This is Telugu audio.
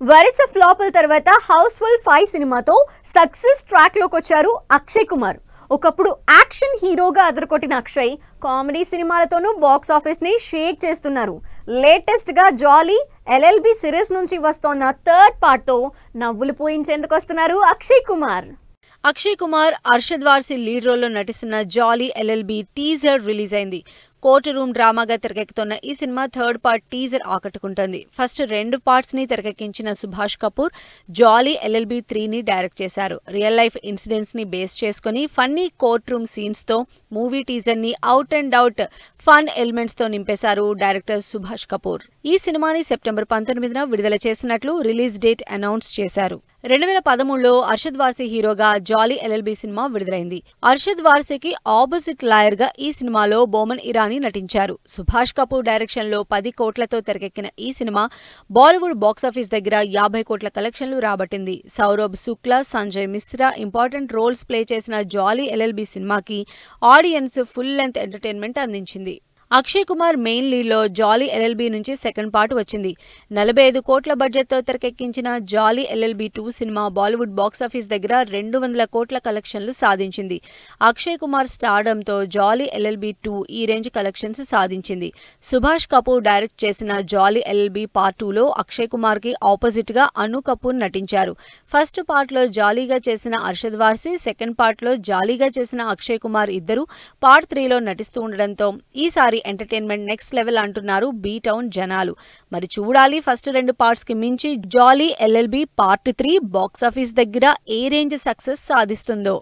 వరుస ఫ్లాపుల తర్వాత హౌస్ఫుల్ 5 సినిమాతో సక్సెస్ ట్రాక్ లోకి వచ్చారు అక్షయ్ కుమార్. ఒకప్పుడు యాక్షన్ హీరోగా అదరకొట్టిన అక్షయ్ కామెడీ సినిమాలతోనూ బాక్స్ ఆఫీస్ ని షేక్ చేస్తున్నారు. లేటెస్ట్ గా జాలీ ఎల్ఎల్బి సిరీస్ నుంచి వస్తోన్న థర్డ్ పార్ట్ తో నవ్వులు పోయించేందుకు వస్తున్నారు అక్షయ్ కుమార్. అక్షయ్ కుమార్ అర్షద్ వార్సి లీడ్ రోల్లో నటిస్తున్న జాలీ ఎల్ఎల్బి టీజర్ రిలీజ్ అయింది. కోర్టు రూమ్ డ్రామాగా తెరకెక్కుతున్న ఈ సినిమా థర్డ్ పార్ట్ టీజర్ ఆకట్టుకుంటోంది. ఫస్ట్ 2 పార్ట్స్ ని తెరకెక్కించిన సుభాష్ కపూర్ జాలీ ఎల్ఎల్బి 3 ని డైరెక్ట్ చేశారు. రియల్ లైఫ్ ఇన్సిడెంట్స్ ని బేస్ చేసుకుని ఫన్నీ కోర్ట్ రూమ్ సీన్స్ తో మూవీ టీజర్ ని out and out fun elements తో నింపేశారు డైరెక్టర్ సుభాష్ కపూర్. ఈ సినిమాని సెప్టెంబర్ 19న విడుదల చేసినట్లు రిలీజ్ డేట్ అనౌన్స్ చేశారు. 2013లో అర్షద్ వార్సి హీరోగా జాలీ ఎల్ఎల్బి సినిమా విడుదలైంది. అర్షద్ వార్సికి ఆపోజిట్ లాయర్ గా ఈ సినిమాలో బోమన్ ఇరానీ నటించారు. సుభాష్ కపూర్ డైరెక్షన్ లో 10 కోట్లతో తెరకెక్కిన ఈ సినిమా బాలీవుడ్ బాక్సాఫీస్ దగ్గర 50 కోట్ల కలెక్షన్లు రాబట్టింది. Saurabh Shukla, Sanjay Mishra important roles play చేసిన జాలీ ఎల్ఎల్బి సినిమాకి ఆడియన్స్ ఫుల్ లెంత్ ఎంటర్టైన్మెంట్ అందించింది. అక్షయ్ కుమార్ మెయిన్ లీడ్ లో జాలీ ఎల్ఎల్బి నుంచి సెకండ్ పార్ట్ వచ్చింది. 45 కోట్ల బడ్జెట్ తో తెరకెక్కించిన జాలీ ఎల్ఎల్బి 2 సినిమా బాలీవుడ్ బాక్సాఫీస్ దగ్గర 200 కోట్ల కలెక్షన్లు సాధించింది. అక్షయ్ కుమార్ స్టార్డమ్ తో జాలీ ఎల్ఎల్బి 2 ఈ రేంజ్ కలెక్షన్స్ సాధించింది. సుభాష్ కపూర్ డైరెక్ట్ చేసిన జాలీ ఎల్ఎల్బి పార్ట్ 2లో అక్షయ్ కుమార్ కి ఆపోజిట్ గా అను కపూర్ నటించారు. ఫస్ట్ పార్ట్ లో జాలీగా చేసిన అర్షద్ వార్సి, సెకండ్ పార్ట్ లో జాలీగా చేసిన అక్షయ్ కుమార్ ఇద్దరు పార్ట్ 3లో నటిస్తూ ఉండడంతో ఈసారి ఎంటర్టైన్మెంట్ నెక్స్ట్ లెవెల్ అంటున్నారు బీ టౌన్ జనాలు. మరి చూడాలి ఫస్ట్ 2 పార్ట్స్ కి మించి జాలీ ఎల్ఎల్బి పార్ట్ 3 బాక్సాఫీస్ దగ్గర ఏ రేంజ్ సక్సెస్ సాధిస్తుందో.